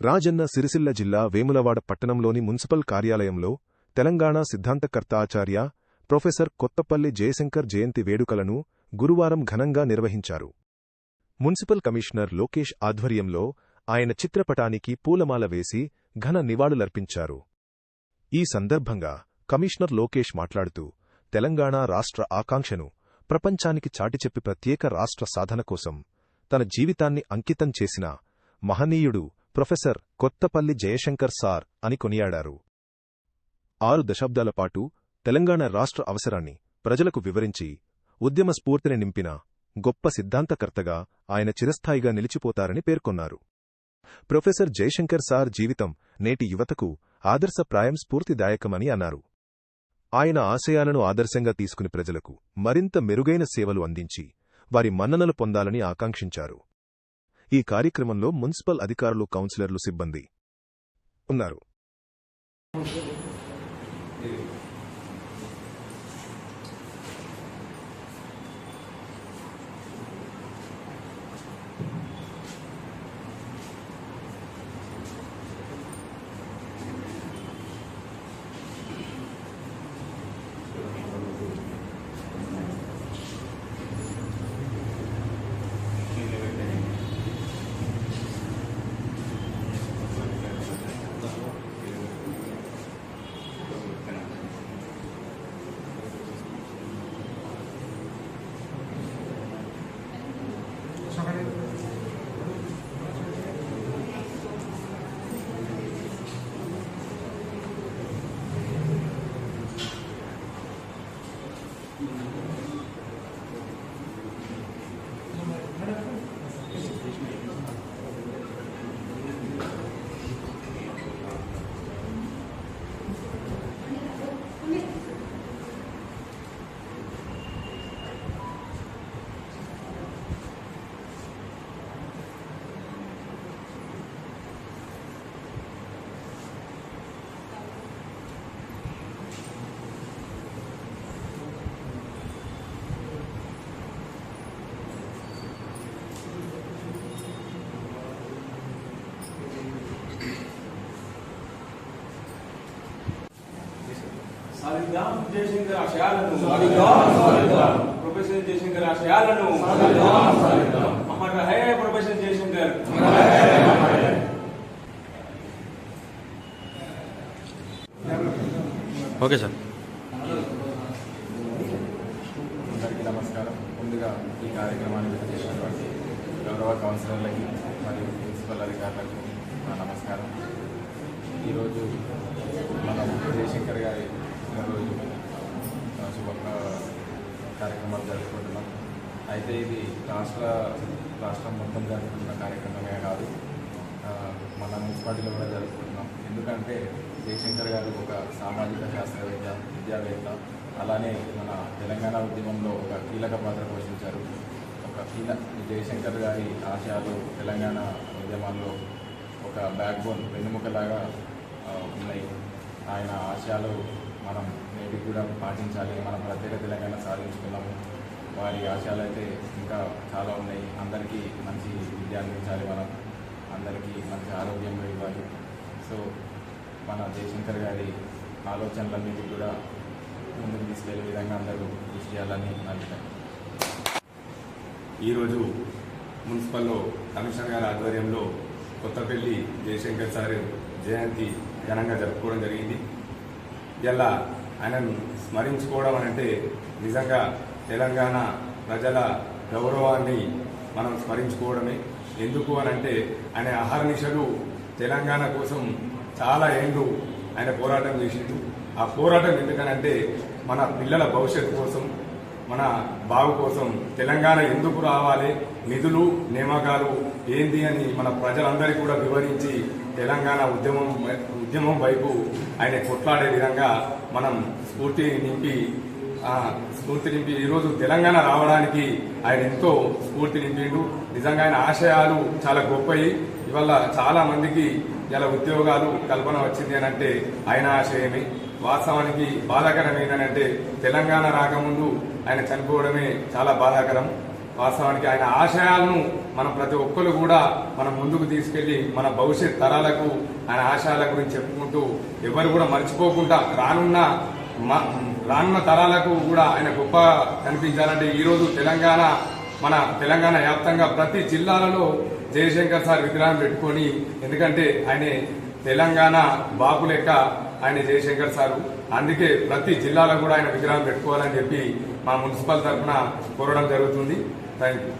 రాజన్న సిరిసిల్ల జిల్లా వేములవాడ పట్టణంలోని మున్సిపల్ కార్యాలయంలో తెలంగాణ సిద్ధాంతకర్త ఆచార్య ప్రొఫెసర్ కొత్తపల్లి జయశంకర్ జయంతి వేడుకలను గురువారం ఘనంగా నిర్వహించారు. మున్సిపల్ కమిషనర్ లోకేష్ ఆధ్వర్యంలో ఆయన చిత్రపటానికి పూలమాల వేసి ఘన నివాళులర్పించారు. ఈ సందర్భంగా కమిషనర్ లోకేష్ మాట్లాడుతూ తెలంగాణ రాష్ట్ర ఆకాంక్షను ప్రపంచానికి చాటిచెప్పి ప్రత్యేక రాష్ట్ర సాధన కోసం తన జీవితాన్ని అంకితం చేసిన మహనీయుడు ప్రొఫెసర్ కొత్తపల్లి జయశంకర్ సార్ అని కొనియాడారు. 6 దశాబ్దాల పాటు తెలంగాణ రాష్ట్ర అవసరాన్ని ప్రజలకు వివరించి ఉద్యమ స్ఫూర్తిని నింపిన గొప్ప సిద్ధాంతకర్తగా ఆయన చిరస్థాయిగా నిలిచిపోతారని పేర్కొన్నారు. ప్రొఫెసర్ జయశంకర్ సార్ జీవితం నేటి యువతకు ఆదర్శప్రాయం స్ఫూర్తిదాయకమని అన్నారు. ఆయన ఆశయాలను ఆదర్శంగా తీసుకుని ప్రజలకు మరింత మెరుగైన సేవలు అందించి వారి మన్ననలు పొందాలని ఆకాంక్షించారు. ఈ కార్యక్రమంలో మున్సిపల్ అధికారులు, కౌన్సిలర్లు, సిబ్బంది ఉన్నారు. సాధిద్దాం జయశంకర్ ఆశయాలను, ప్రొఫెసర్ జయశంకర్ ఆశయాలను. అమర్ రహే ప్రొఫెసర్ జయశంకర్. Okay sir. అందరికీ నమస్కారం. ముందుగా ఈ కార్యక్రమాన్ని చేసినటువంటి గౌరవ కౌన్సిలర్లకి మరియు మున్సిపల్ అధికారులకు నా నమస్కారం. ఈరోజు మనం జయశంకర్ గారి రోజు శుభ కార్యక్రమాలు జరుపుకుంటున్నాం. అయితే ఇది రాష్ట్రం మొత్తం జరుపుకుంటున్న కార్యక్రమమే కాదు, మన మున్సిపాలిటీలో కూడా జరుపుకుంటున్నాం. ఎందుకంటే జయశంకర్ గారు ఒక సామాజిక శాస్త్రవేత్త, విద్యావేత్త, అలానే మన తెలంగాణ ఉద్యమంలో ఒక కీలక పాత్ర పోషించారు. జయశంకర్ గారి ఆశయాలు తెలంగాణ ఉద్యమాల్లో ఒక బ్యాక్బోన్, వెన్నుముకలాగా ఉన్నాయి. ఆయన ఆశయాలు మనం నేటికి కూడా పాటించాలి. మనం ప్రత్యేక తెలంగాణ సాధించుకున్నాము. వారి ఆశయాలు అయితే ఇంకా చాలా ఉన్నాయి. అందరికీ మంచి విద్య అందించాలి, మనం అందరికీ మంచి ఆరోగ్యం ఇవ్వాలి. సో మన జయశంకర్ గారి ఆలోచనలన్నిటి కూడా ముందుకు తీసుకెళ్లే విధంగా అందరూ కృషి చేయాలని అభిప్రాయం. ఈరోజు మున్సిపల్లో కమిషనర్ గారి ఆధ్వర్యంలో కొత్తపల్లి జయశంకర్ సార్ జయంతి ఘనంగా జరుపుకోవడం జరిగింది. ఇలా ఆయనను స్మరించుకోవడం అంటే నిజంగా తెలంగాణ ప్రజల గౌరవాన్ని మనం స్మరించుకోవడమే. ఎందుకు అనంటే ఆయన అహర్నిశలు తెలంగాణ కోసం చాలా ఏళ్ళు ఆయన పోరాటం చేసిండు. ఆ పోరాటం ఎందుకనంటే మన పిల్లల భవిష్యత్తు కోసం, మన బాగు కోసం, తెలంగాణ ఎందుకు రావాలి, నిధులు నియామకాలు ఏంది అని మన ప్రజలందరికీ కూడా వివరించి తెలంగాణ ఉద్యమం వైపు ఆయన కొట్లాడే విధంగా మనం స్ఫూర్తి నింపి ఈరోజు తెలంగాణ రావడానికి ఆయన ఎంతో స్ఫూర్తి నింపిండు. నిజంగా ఆయన ఆశయాలు చాలా గొప్పవి. ఇవాళ చాలా మందికి ఇలా ఉద్యోగాలు కల్పన వచ్చింది అని అంటే ఆయన ఆశయమే. వాస్తవానికి బాధాకరం ఏంటంటే తెలంగాణ రాకముందు ఆయన చనిపోవడమే చాలా బాధాకరం. వాస్తవానికి ఆయన ఆశయాలను మన ప్రతి ఒక్కరు కూడా మనం ముందుకు తీసుకెళ్లి మన భవిష్యత్ తరాలకు ఆయన ఆశయాల గురించి చెప్పుకుంటూ ఎవరు కూడా మర్చిపోకుండా రానున్న తరాలకు కూడా ఆయన గొప్ప కనిపించాలంటే ఈరోజు మన తెలంగాణ వ్యాప్తంగా ప్రతి జిల్లాలలో జయశంకర్ సార్ విగ్రహం పెట్టుకొని, ఎందుకంటే ఆయన తెలంగాణ బాపు లెక్క ఆయన జయశంకర్ సారు. అందుకే ప్రతి జిల్లాలో కూడా ఆయన విగ్రహం పెట్టుకోవాలని చెప్పి మా మున్సిపల్ తరఫున కోరడం జరుగుతుంది. Thank you.